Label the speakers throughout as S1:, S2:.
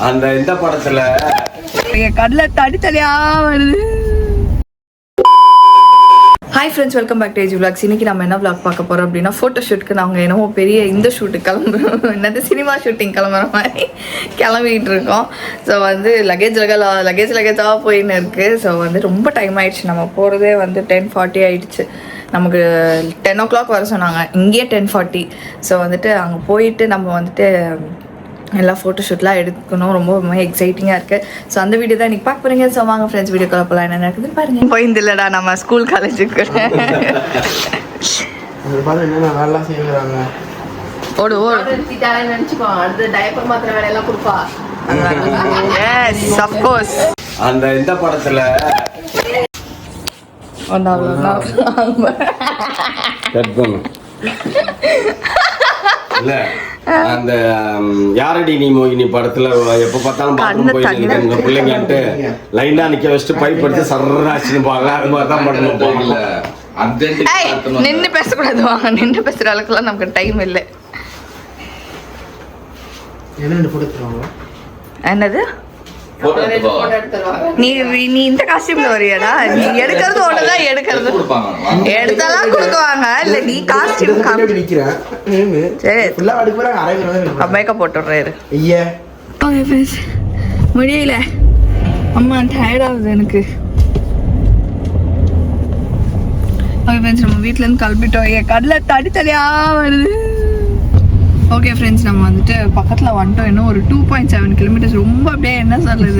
S1: அந்த இந்த படத்துல
S2: கடலை தடித்தடியா வருது. Hi friends, welcome back to age vlogs. இன்னைக்கு நம்ம என்ன விளாக் பார்க்க போகிறோம் அப்படின்னா, ஃபோட்டோ ஷூட்டுக்கு நாங்கள் என்னமோ பெரிய இந்த ஷூட்டுக்கு கிளம்புறோம், என்னது சினிமா ஷூட்டிங் கிளம்புற மாதிரி கிளம்பிக்கிட்டு இருக்கோம். ஸோ வந்து லக்கேஜாக போயின்னு இருக்குது. ஸோ வந்து ரொம்ப டைம் ஆகிடுச்சு. நம்ம போகிறதே வந்து 10:40 ஆகிடுச்சு. நமக்கு 10 o'clock வர சொன்னாங்க, இங்கேயே 10:40. ஸோ வந்துட்டு அங்கே போயிட்டு நம்ம வந்துட்டு எல்லா ஃபோட்டோஷூட்லாம் எடுக்கணும். ரொம்ப எக்ஸைட்டிங்காக இருக்குது. ஸோ அந்த வீடியோ தான் இன்றைக்கி பார்க்க போகிறீங்க. ஸோ வாங்க ஃப்ரெண்ட்ஸ், வீடியோ கால் என்ன நடக்குதுன்னு பாருங்கள். போயிருந்து இல்லைடா, நம்ம ஸ்கூல் காலேஜுக்கு
S3: நல்லா செய்வாங்க.
S2: ஓடு நினச்சிக்கோ, அடுத்த டைப்பர் மாத்திர வேலையெல்லாம் கொடுப்பா. Yes of course.
S1: அந்த இந்த படத்தில் இல்ல அந்த யாரடி நீ மோகினி படத்துல எப்ப பார்த்தாலும் பாத்ரூம் போயிட்டு பிள்ளைங்கன்ட்டு லைனா நிக்க வச்சுட்டு பைப் எடுத்து சர்றாச்சுன்னு பாங்க. அது மாதிரி தான் பண்ணணும். போகல
S2: நின்று பேசக்கூடாது, வாங்க நின்று பேசுற அளவுக்குலாம் நமக்கு டைம் இல்லை. என்னது நீ இந்த காஸ்டியூம்ல வரியாடா? நீ எடுக்கிறது ஒண்ணுதான், எடுத்தாலாம் கொடுக்குவாங்க. இல்ல நீ காஸ்டியூம் மேக்கப் போட்டுடுறாரு. முடியல அம்மா, டயர்ட் ஆகுது எனக்கு. ஓகே ஃப்ரெண்ட்ஸ், நம்ம வீட்டுல இருந்து கிளம்பிட்டோம். கடலை தடித்தடியா வருது. ஓகே ஃப்ரெண்ட்ஸ், நம்ம வந்துட்டு பக்கத்தில் வந்துட்டோம். இன்னும் ஒரு 2.7 kilometers. ரொம்ப அப்படியே என்ன சொல்லுது,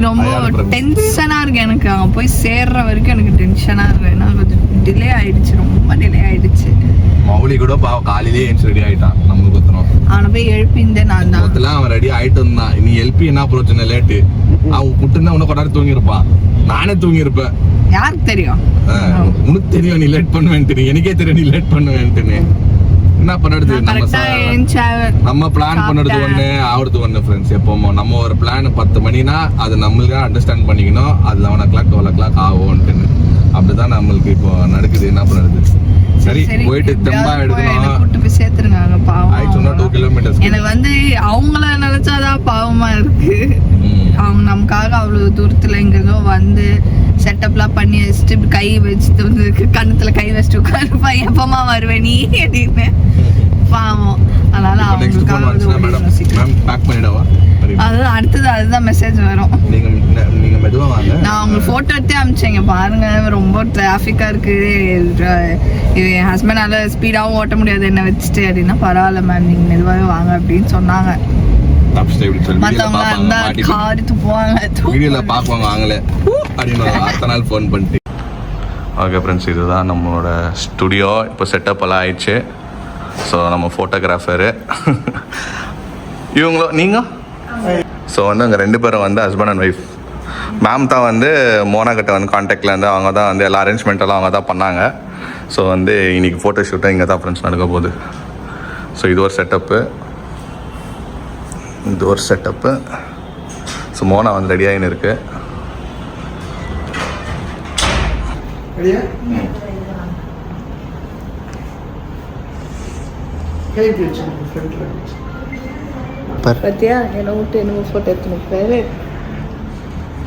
S2: ரொம்ப டென்ஷனாக இருக்குது எனக்கு. அங்கே போய் சேர்ற வரைக்கும் எனக்கு டென்ஷனாக இருக்குது. ஏன்னா கொஞ்சம் டிலே ஆகிடுச்சு, ரொம்ப டிலே ஆகிடுச்சு.
S3: மௌலி கூட காலையிலே ரெடி ஆயிட்டான். நம்மளுக்கு ஒருத்தனும்
S2: அவனை போய் எழுப்பிந்தேன் நான் தான்.
S3: அவன் ரெடி ஆயிட்டு இருந்தான். நீ எழுப்பி என்ன பிரச்சனை, லேட்டு அவன் புட்டுன்னா உன்ன கொண்டாடி தூங்கி இருப்பான். நானே தூங்கி இருப்பேன்.
S2: யாருக்கு தெரியும்?
S3: உனக்கு தெரியும் நீ லேட் பண்ணுவேன்ட்டு. எனக்கே தெரியும் நீ லேட் பண்ணுவேன்ட்டு. என்ன பண்ணுறது, நம்ம பிளான் பண்ணுறது ஒண்ணு, ஆகுறது ஒண்ணு ஃப்ரெண்ட்ஸ். எப்போமோ நம்ம ஒரு பிளான் 10 மணினா அது நம்மளுக்கு அண்டர்ஸ்டாண்ட் பண்ணிக்கணும். அது 11 o'clock 12 o'clock ஆகும்ட்டு. அப்படிதான் நம்மளுக்கு இப்போ நடக்குது. என்ன பண்ணுறது, சரி போயிட்டு தெம்பா எடுக்கணும்.
S2: கூட்டு போய் சேர்த்துருங்க பாவம்.
S3: ஆயிடுச்சுன்னா 2 kilometers.
S2: எனக்கு வந்து அவங்கள நினைச்சாதான் பாவமா இருக்கு. அவங்க நமக்காக அவ்வளவு தூரத்துல எங்கேதோ வந்து செட்டப்லாம் பண்ணி வச்சுட்டு கை வச்சுட்டு வந்து கண்ணத்துல கை வச்சுட்டு உட்காருப்பா, எப்பமா வருவேன் நீ அப்படின்னு. பாவம். அதனால அவங்களுக்காக அதுதான் அடுத்தது, அதுதான் மெசேஜ் வரும். நான் அவங்க போட்டோ எடுத்தே அனுப்பிச்சேங்க, பாருங்க ரொம்ப டிராஃபிக்கா இருக்கு, என் ஹஸ்பண்டால ஸ்பீடாவும் ஓட்ட முடியாது என்ன வச்சுட்டு அப்படின்னா, பரவாயில்ல மேம் நீங்க மெதுவாகவே வாங்க அப்படின்னு சொன்னாங்க. மத்தவங்க இருந்தா காரித்து போவாங்க,
S3: வீடியோல பாக்குவாங்க வாங்கல அப்படின்னு அடுத்த நாள் ஃபோன் பண்ணிட்டு. ஓகே ஃப்ரெண்ட்ஸ், இதுதான் நம்மளோட ஸ்டுடியோ. இப்போ செட்டப் எல்லாம் ஆயிடுச்சு. ஸோ நம்ம ஃபோட்டோகிராஃபரு இவங்களும் நீங்கள். ஸோ வந்து அங்கே 2 பேரும் வந்து ஹஸ்பண்ட் அண்ட் ஒய்ஃப். மேம் தான் வந்து மோனா கிட்ட வந்து கான்டாக்டில் இருந்து அவங்க தான் வந்து எல்லா அரேஞ்ச்மெண்ட்டெல்லாம் அவங்க தான் பண்ணாங்க. ஸோ வந்து இன்றைக்கி ஃபோட்டோ ஷூட்டும் இங்கே தான் ஃப்ரெண்ட்ஸ் நடக்க போகுது. ஸோ இது ஒரு செட்டப்பு. ஸோ மோனா வந்து ரெடியாகின்னு இருக்குது.
S2: பத்தியா என்ன விட்டு என்னமோ போட்டோ எடுத்துன்னு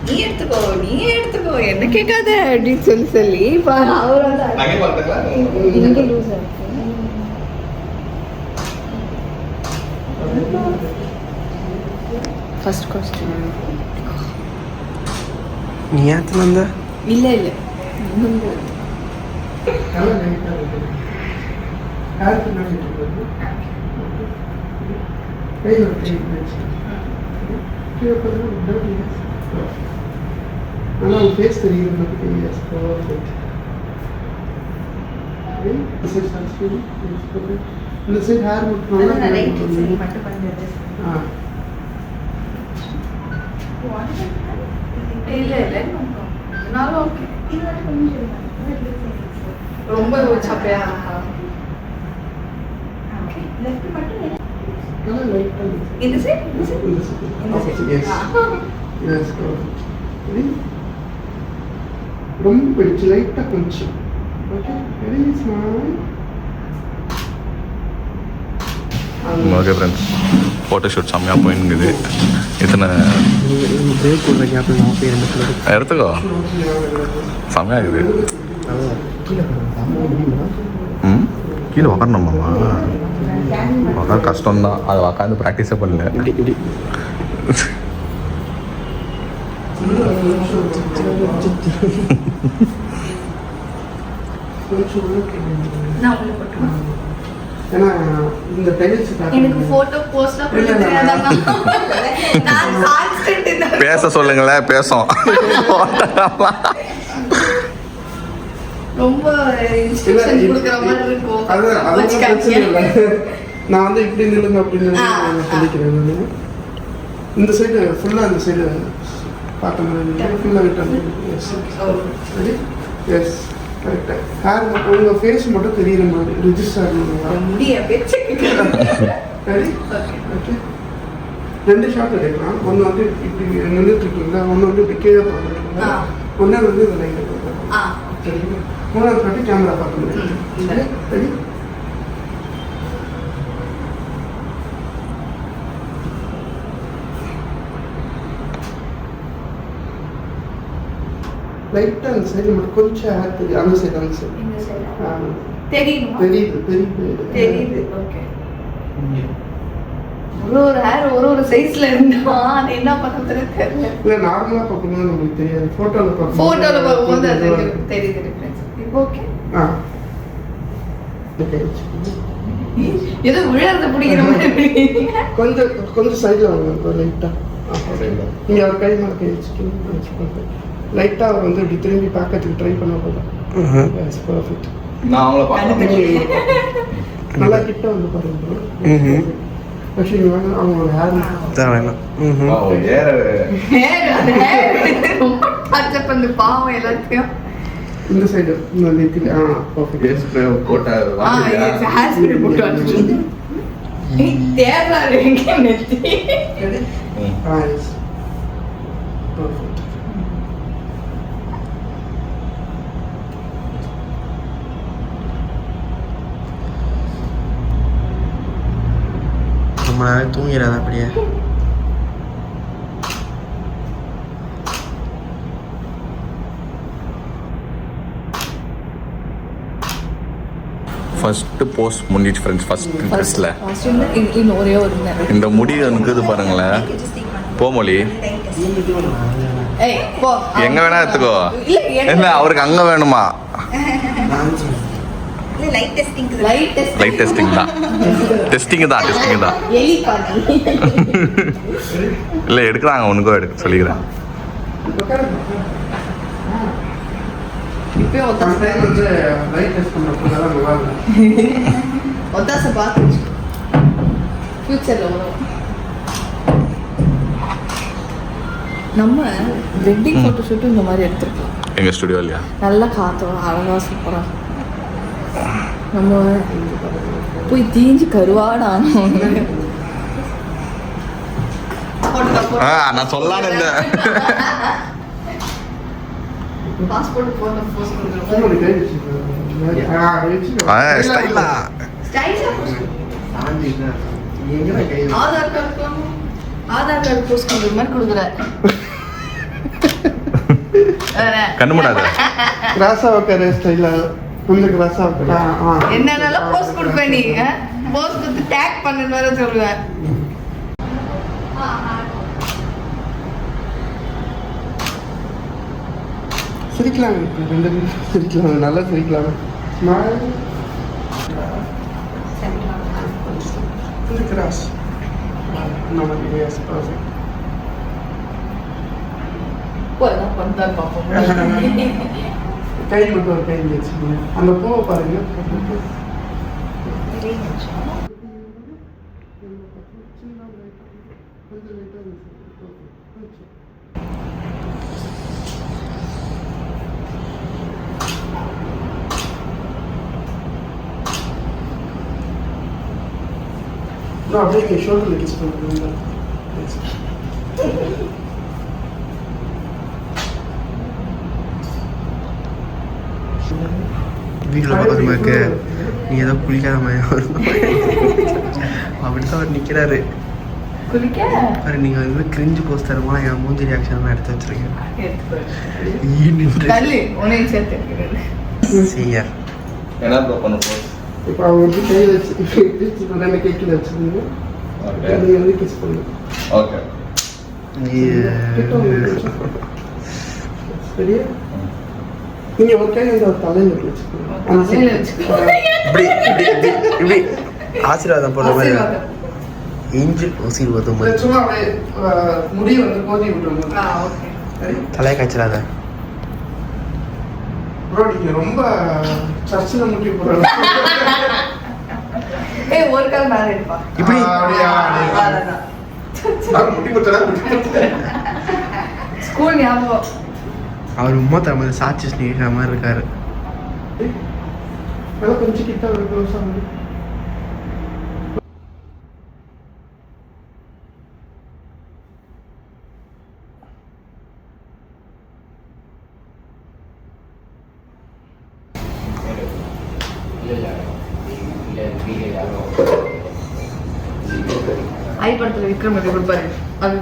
S2: நீ எடுத்துக்கோ என்ன கேட்காத அப்படின்னு சொல்லி ஃபர்ஸ்ட் காஸ்டியூம்
S3: நீ ஏத்து வந்த
S2: இல்லை ரொம்ப சப்பையா இந்த சைடு
S4: ரொம்ப பிடிச்சி லைட்டாக கொஞ்சம். Okay, very small.
S3: Okay friends photo shoot செம்மையாக போயின்னுக்குது. இத்தனை
S4: பிரேக் ஒரு கேப்பில் நான் போய் ரெண்டு
S3: எடுத்துக்கோ செம்மையாக இருக்குது. ம் கீழே உக்காரணுமாம்மா? உக்கார கஷ்டம்தான், அதை உக்காந்து ப்ராக்டிஸே பண்ணல.
S4: ஏன்னா இந்த டைல்ஸ்
S2: எனக்கு போட்டோ போஸ்டா நான் கான்ஸ்டன்ட் இந்த
S3: பேச சொல்லுங்களேன், பேசும்.
S2: ரொம்ப இன்ஸ்ட்ரக்ஷன் கொடுக்குற மாதிரி இருக்கும்.
S4: அது பிரச்சனை இல்லை. நான் வந்து இப்படி நில்லுங்க அப்படின்னு நான் சொல்லிக்கிறேன். நான் இந்த சைடு ஃபுல்லாக அந்த சைடு பார்த்த மாதிரி ஃபுல்லாக விட்டு எஸ் ரெடி எஸ் கரெக்டாக ஹேர் உங்கள் ஃபேஸ் மட்டும் தெரியுற மாதிரி ரிஜிஸ்டர் ஆகணும்.
S2: முடிய பேச்சு
S4: ரெடி ஓகே. 2 ஷாட் எடுக்கலாம். ஒன்று வந்து இப்படி நின்றுட்டு இருக்கீங்களா, ஒன்று வந்து இப்படி கீழே பார்க்குறீங்களா, ஒன்று வந்து இந்த லைட்டை பார்க்குறேன். சரிங்களா? 3வது வாட்டி கேமரா பார்க்க முடியும். ரெடி லைட்டாக அந்த சைடு மட்டும் கொஞ்சம் ஹேர் தெரியும். அந்த சைடு
S2: இந்த சைடு தெரியுமா?
S4: தெரியுது தெரியுது
S2: தெரியுது. ஓகே. ஒரு ஹேர் ஒரு சைஸ்ல இருந்தா அது என்ன பண்றதுன்னு தெரியல.
S4: இல்லை நார்மலாக பார்க்கும்போது நமக்கு தெரியாது. ஃபோட்டோவில்
S2: பார்க்கும்போது அது தெரியுது டிஃபரன்ஸ். இப்போ ஓகே. ஏதோ விழாத பிடிக்கிற மாதிரி
S4: கொஞ்சம் சைடில் வாங்க லைட்டாக. நீங்கள் அவர் கை மேலே கை வச்சுட்டு லைட்டாக அவர் வந்து இப்படி திரும்பி பார்க்கறதுக்கு ட்ரை பண்ண போதும். பர்ஃபெக்ட்.
S3: நான் அவங்கள பார்க்க
S4: நல்லா கிட்ட வந்து பாருங்க. ஆக்சுவலி வேணும் அவங்களோட ஹேர் தான் வேணும்.
S2: ரொம்ப டச் பண்ணு பாவம் எல்லாத்தையும்.
S4: இந்த சைடு இந்த நெத்தில பர்ஃபெக்ட்.
S3: போட்டா
S2: ஹேர் ஸ்ப்ரே போட்டு அடிச்சு தேவலா ரெங்க நெத்தி.
S4: Yes perfect.
S5: ரொம்ப நேரம் தூங்கிறாத அப்படியே.
S3: ஃபர்ஸ்ட் போஸ்ட் முடிஞ்சிச்சு ஃப்ரெண்ட்ஸ். ஃபர்ஸ்ட் ட்ரெஸ்ல
S2: இன்னும் ஒரே ஒரு
S3: இந்த முடி இருக்குது பாருங்களேன். போமொழி
S2: ஏய் போ
S3: எங்க வேணா எடுத்துக்கோ.
S2: இல்ல
S3: இல்ல அவருக்கு அங்க வேணுமா?
S2: லைட் டெஸ்டிங்
S3: லைட் டெஸ்டிங் தான். டெஸ்டிங் தான்.
S2: எலி பாதி
S3: இல்ல எடுக்கிறாங்க, உனக்கோ எடுக்க சொல்லிக்கிறேன்.
S2: இப்போ
S4: சம்டைம் வந்து லைட் டெஸ்ட் பண்ணுறப்போ நல்லா இல்லை.
S2: ஒத்தாசை பார்த்து ஃபியூச்சர்ல வரும். நம்ம வெட்டிங் ஃபோட்டோ ஷூட் இந்த மாதிரி எடுத்துருக்கோம்
S3: எங்க ஸ்டுடியோலயா.
S2: நல்லா காத்தோம் அழகா சூப்பரா. நம்ம போய் தீஞ்சு கருவாடானோம்.
S3: நான் சொல்லான்னு இருந்தேன்.
S2: பாஸ்போர்ட் போட்டோ போஸ்ட்
S4: ஃபோன் கை வச்சுக்கோங்க.
S3: ஸ்டைலா
S2: ஆதார் கார்டு போஸ்ட் பண்ற மாதிரி கொடுக்குற.
S3: கண்ணு மூடாத.
S4: கிராஸா வைக்கிற ஸ்டைலா கொஞ்சம் கிராஸா வைக்கிற.
S2: என்னென்னலாம் போஸ்ட் கொடுப்ப நீ? போஸ்ட் கொடுத்து டேக் பண்ணுன்னு வேற சொல்லுவேன்.
S4: சிரிக்கலாம், 2 நிமிஷம் சிரிக்கலாம், நல்லா சிரிக்கலாம். ஸ்மைல் கிராஸ் நம்ம எஸ் பர்ஃபெக்ட்.
S2: போலாம் பண்ணா பாப்போம்.
S4: கை மட்டும் ஒரு கை வச்சுக்கோங்க. அந்த பூவை பாருங்க. அப்படியே ஷோல்டர்ல கிஸ் பண்ணுங்க. வீட்டில் பக்கத்துல இருக்க நீ ஏதோ குளிக்காத மாதிரி அப்படிதான் அவர் நிற்கிறாரு. பாரு நீங்கள் வந்து கிரிஞ்சு போஸ்ட் தருமா என் மூஞ்சி ரியாக்ஷன்லாம் எடுத்து வச்சிருக்கேன். சரியா
S3: என்ன ப்ரோ பண்ண போ
S4: இப்போ அவங்க வந்து கை வச்சு ரெண்டு கை கீழே வச்சுருந்தீங்க நீங்கள் வந்து கிஸ் பண்ணுங்க.
S3: ஓகே
S4: சரியா நீங்கள் ஒரு கை வந்து ஒரு தலையில் வச்சுக்கோங்க. இப்படி இப்படி இப்படி ஆசீர்வாதம் போடுற மாதிரி ஏஞ்சல் ஆசீர்வாதம் மாதிரி சும்மா அப்படியே முடி வந்து கோதி விட்டுருங்க. தலையை காய்ச்சலாத ப்ரோ நீங்கள் ரொம்ப சர்ச்சில் முட்டி போடுறாங்க.
S2: ஒரு கால் மேலே இருப்பா
S4: இப்படி முட்டி போட்டா
S2: ஸ்கூல் ஞாபகம்.
S4: அவர் உமா தரமாக சாட்சி ஸ்நேகிற மாதிரி இருக்காரு. கொஞ்சம் கிட்ட ஒரு க்ளோஸ் ஆகுது.
S2: ஐ படத்துல விக்ரம் எப்படி கொடுப்பாரு அது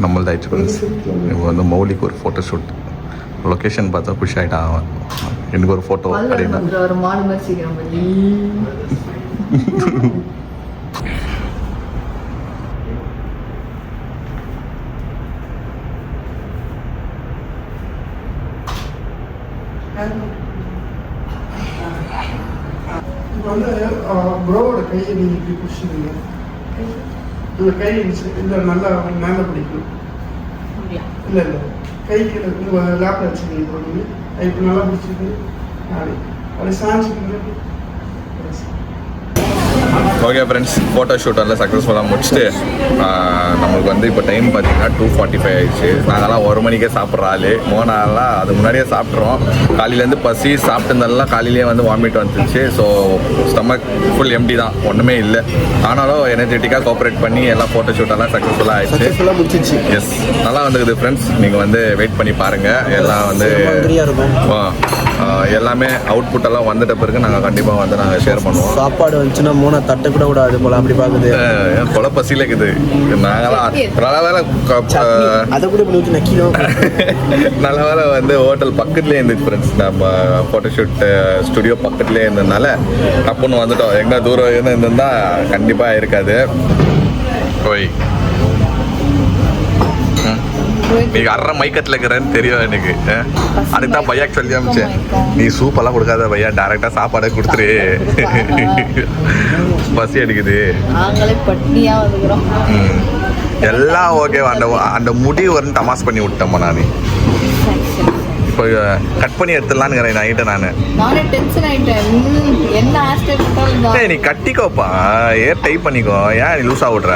S3: நம்மள்தாயிடுச்சு ஃப்ரெண்ட்ஸ். இப்போ வந்து மௌலிக்கு ஒரு ஃபோட்டோ ஷூட் லொக்கேஷன் பார்த்தா புஷ் ஆகிட்டான் அவன். எனக்கு ஒரு ஃபோட்டோ அப்படின்னா
S2: ஒரு மாடு மாதிரி சீக்கிரம்
S4: இப்போ வந்து ப்ரோவோட கையை நீங்கள் இப்படி பிடிச்சிருங்க. இந்த கை இல்லை நல்லா மேலே பிடிக்கணும். இல்லை இல்லை கை கீழே உங்கள் லேப்பில் வச்சுருக்கீங்க ப்ரோ. நீங்கள் இப்போ நல்லா பிடிச்சிருக்கு அப்படி அப்படி சாஞ்சிக்கிங்க.
S3: ஓகே ஃப்ரெண்ட்ஸ், ஃபோட்டோ ஷூட் எல்லாம் சக்ஸஸ்ஃபுல்லாக முடிச்சுட்டு நம்மளுக்கு வந்து இப்போ டைம் பார்த்தீங்கன்னா 2:45 ஆயிடுச்சு. நாங்கள்லாம் 1 மணிக்கே சாப்பிட்ற ஆள். மோனாலாம் அது முன்னாடியே சாப்பிட்றோம். காலையிலேருந்து பசி சாப்பிட்டுருந்தெல்லாம் காலையிலேயே வந்து வாமிட் வந்துச்சு. ஸோ ஸ்டமக் ஃபுல் எம்டி தான், ஒன்றுமே இல்லை. ஆனாலும் எனர்ஜெட்டிக்காக கோஆப்ரேட் பண்ணி எல்லாம் ஃபோட்டோ ஷூட்டெல்லாம் சக்ஸஸ்ஃபுல்லாக ஆயிடுச்சு. எஸ், நல்லா வந்துருக்குது ஃப்ரெண்ட்ஸ். நீங்கள் வந்து வெயிட் பண்ணி பாருங்கள். எல்லாம் வந்து எல்லாமே அவுட்புட் எல்லாம் வந்துட்ட பிறகு நாங்கள் கண்டிப்பாக வந்து நாங்கள் ஷேர் பண்ணுவோம்.
S4: சாப்பாடு வந்துச்சுன்னா மூணை தட்டை கூட விடாது போல அப்படி பார்க்குது.
S3: கொலை பசியில் இருக்குது. நாங்களாம் நல்ல வேலை
S4: அதை கூட பண்ணி நக்கிடும்.
S3: நல்ல வேலை வந்து ஹோட்டல் பக்கத்துலேயே இருந்துச்சு ஃப்ரெண்ட்ஸ். நம்ம ஃபோட்டோஷூட் ஸ்டுடியோ பக்கத்துலேயே இருந்ததுனால டப்புன்னு வந்துட்டோம். எங்கே தூரம் இருந்திருந்தா கண்டிப்பாக இருக்காது. ஓய் நீ அரை மைக்கத்தில் இருக்கிறேன்னு தெரியும் எனக்கு. அதுக்கு தான் பையாக்கு சொல்லி அமிச்சேன், நீ சூப்பெல்லாம் கொடுக்காத பையா, டேரெக்டாக சாப்பாடே கொடுத்துரு, பசி அடிக்குது. எல்லாம் ஓகே. அந்த முடி வந்து தமாஸ் பண்ணி விட்டேம்மா நான். இப்போ கட் பண்ணி எடுத்துடலான்னு நைட்டு நான் நீ கட்டிக்கோப்பா, ஏன் டைப் பண்ணிக்கோ, ஏன் நீ லூஸாக விட்ற?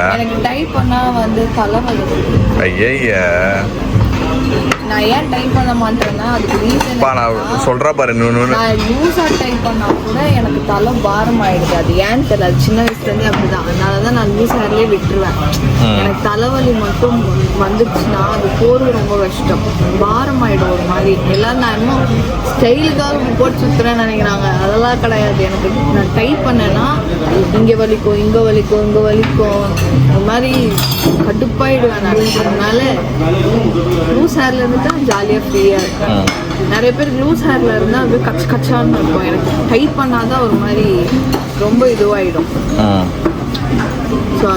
S3: ஐயா
S2: நான் ஏன் டைப் பண்ண மாட்டேன்னா அதுக்கு ரீசன்
S3: நான் சொல்கிறேன் பாரு.
S2: நான் லூஸாக டைப் பண்ணால் கூட எனக்கு தலை பாரம் ஆயிடுது. அது ஏன்னு தெரியல, அது சின்ன வயசுலேருந்தே அப்படிதான். அதனால தான் நான் லூஸ் ஹேர்லேயே விட்டுருவேன். எனக்கு தலைவலி மட்டும் வந்துடுச்சுன்னா அது போகிறது ரொம்ப கஷ்டம், பாரம் ஆகிடும் ஒரு மாதிரி. எல்லோரும் நான் இன்னும் ஸ்டைலுக்காக போட்டு சுற்றுறேன்னு நினைக்கிறாங்க. அதெல்லாம் கிடையாது. எனக்கு நான் டைப் பண்ணேன்னா இங்கே வலிக்கும், இங்கே வலிக்கும், இங்கே வலிக்கும், ஒரு மாதிரி கடுப்பாயிடுவேன் நான். அதனால லூஸ் ஹேர்ல இருந்து தான் ஜாலியாக ஃப்ரீயாக இருக்கும். நிறைய பேருக்கு லூஸ் ஹேர்ல இருந்தால் அது கச் கச்சான்னு இருக்கும். எனக்கு டைப் பண்ணாதான் ஒரு மாதிரி ரொம்ப இதுவாகிடும். ஸோ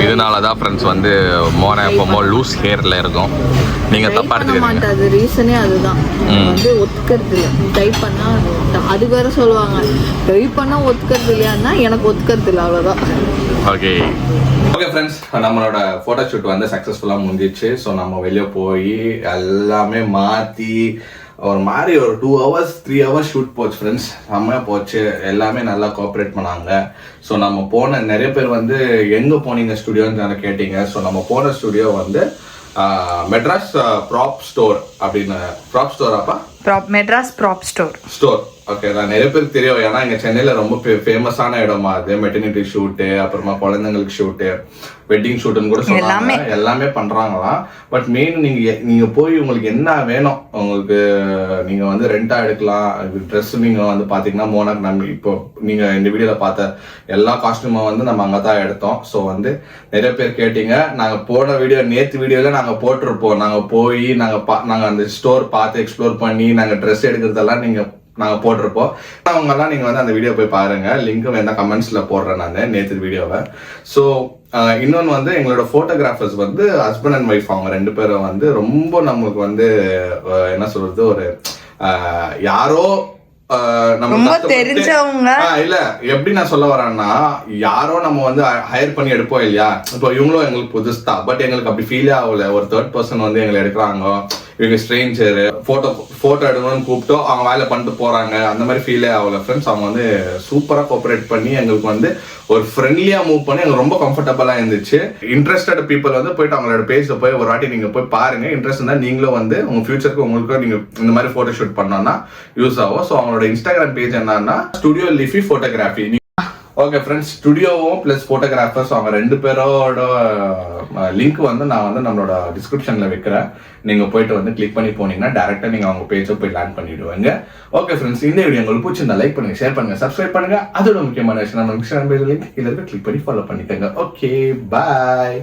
S3: இதனால தான் ஃப்ரெண்ட்ஸ் வந்து மோனை எப்போ லூஸ் ஹேரில் இருக்கும். நீங்கள் தப்பாக எடுத்துக்க
S2: மாட்டாது. ரீசனே அதுதான், வந்து ஒத்துக்கிறது இல்லை. டைப் பண்ணால் அது வேற சொல்லுவாங்க, டைப் பண்ணால் ஒத்துக்கிறது இல்லையான்னா எனக்கு ஒத்துக்கிறது இல்லை, அவ்வளோதான்.
S3: ஓகே ஓகே ஃப்ரெண்ட்ஸ், நம்மளோட ஃபோட்டோ ஷூட் வந்து சக்ஸஸ்ஃபுல்லாக முடிஞ்சிச்சு. ஸோ நம்ம வெளியே போய் எல்லாமே மாற்றி ஒரு மாதிரி ஒரு 2 hours 3 hours ஷூட் போச்சு ஃப்ரெண்ட்ஸ். செம்மையாக போச்சு. எல்லாமே நல்லா கோஆப்ரேட் பண்ணாங்க. ஸோ நம்ம போன நிறைய பேர் வந்து எங்கே போனீங்க ஸ்டுடியோன்னு கேட்டீங்க. ஸோ நம்ம போன ஸ்டுடியோ வந்து மெட்ராஸ் ப்ராப் ஸ்டோர் அப்படின்னு. ப்ராப் ஸ்டோராப்பா?
S2: Madras prop store.
S3: ஓகே, நான் நிறைய பேருக்கு தெரியும். ஏன்னா இங்க சென்னையில ரொம்ப ஃபேமஸான இடமா அது. மெட்டர்னிட்டி ஷூட்டு, அப்புறமா குழந்தைங்களுக்கு ஷூட்டு, வெட்டிங் ஷூட்டுன்னு கூட சொல்றாங்க. எல்லாமே பண்றாங்களாம். பட் மெயின் நீங்க போய் உங்களுக்கு என்ன வேணும், உங்களுக்கு நீங்க வந்து ரெண்டா எடுக்கலாம். ட்ரெஸ் நீங்க வந்து பாத்தீங்கன்னா மோனாக் நம்ம இப்போ நீங்க இந்த வீடியோல பார்த்த எல்லா காஸ்டியூமும் வந்து நம்ம அங்கதான் எடுத்தோம். ஸோ வந்து நிறைய பேர் கேட்டீங்க. நாங்க போன நேத்து வீடியோல நாங்க போட்டிருப்போம். நாங்க போய் நாங்க அந்த ஸ்டோர் பார்த்து எக்ஸ்ப்ளோர் பண்ணி நாங்க ட்ரெஸ் எடுக்கிறதெல்லாம் நாங்க போட்டிருப்போம். அவங்க எல்லாம் நீங்க வந்து அந்த வீடியோ போய் பாருங்க. லிங்க் வேணா கமெண்ட்ஸ்ல போடுறேன் நான் நேற்று வீடியோவை. ஸோ இன்னொன்று வந்து எங்களோட போட்டோகிராஃபர்ஸ் வந்து ஹஸ்பண்ட் அண்ட் ஒய்ஃப், அவங்க 2 பேரும் வந்து ரொம்ப நமக்கு வந்து என்ன சொல்றது, ஒரு யாரோ
S2: ரொம்ப தெரிஞ்சவங்க
S3: இல்ல. எப்படி நான் சொல்ல வரேன்னா, யாரோ நம்ம வந்து ஹையர் பண்ணி எடுப்போம் இல்லையா. இப்போ இவங்களும் எங்களுக்கு புதுசு தான். பட் எங்களுக்கு அப்படி ஃபீலே ஆகல. ஒரு தேர்ட் பர்சன் வந்து எங்களை எடுக்கிறாங்க, இவங்க ஸ்ட்ரேஞ்சர், போட்டோ எடுக்கணும்னு கூப்பிட்டோ அவங்க வேலை பண்ணிட்டு போறாங்க, அந்த மாதிரி ஃபீலே ஆகல ஃப்ரெண்ட்ஸ். அவங்க வந்து சூப்பரா கோஆபரேட் பண்ணி எங்களுக்கு வந்து ஒரு ஃப்ரெண்ட்லியா மூவ் பண்ணி எங்களுக்கு ரொம்ப கம்ஃபர்டபுளா இருந்துச்சு. இன்ட்ரெஸ்டட் பீப்புள் வந்து போயிட்டு அவங்களோட பேஜ்ல போய் ஒரு வாட்டி நீங்க போய் பாருங்க. இன்ட்ரெஸ்ட் இருந்தா நீங்களும் வந்து உங்க ஃபியூச்சருக்கு உங்களுக்கு நீங்க இந்த மாதிரி போட்டோ ஷூட் பண்ணோம்னா யூஸ் ஆகும். ஸோ அவங்களோட இன்ஸ்டாகிராம் பேஜ் என்னன்னா studio Lifi photography. Okay friends, ஸ்டுடியோவும் பிளஸ் போட்டோகிராஃபர்ஸ் அவங்க 2 பேரோட லிங்க் வந்து நான் வந்து நம்மளோட டிஸ்கிரிப்ஷன்ல வைக்கிறேன். நீங்க போயிட்டு வந்து கிளிக் பண்ணி போனீங்கன்னா டைரக்டா நீங்க அவங்க பேஜை போய் லேண்ட் பண்ணிடுவாங்க. ஓகே ஃப்ரெண்ட்ஸ், இந்த வீடியோ உங்களுக்கு பிடிச்சிருந்தா லைக் பண்ணுங்க, ஷேர் பண்ணுங்க, சப்ஸ்கிரைப் பண்ணுங்க. அதோட முக்கியமான விஷயம் நம்ம இன்ஸ்டாகிராம் பேஜ் லிங்க் இதுல கிளிக் பண்ணி ஃபாலோ பண்ணிக்கோங்க. ஓகே, பாய்.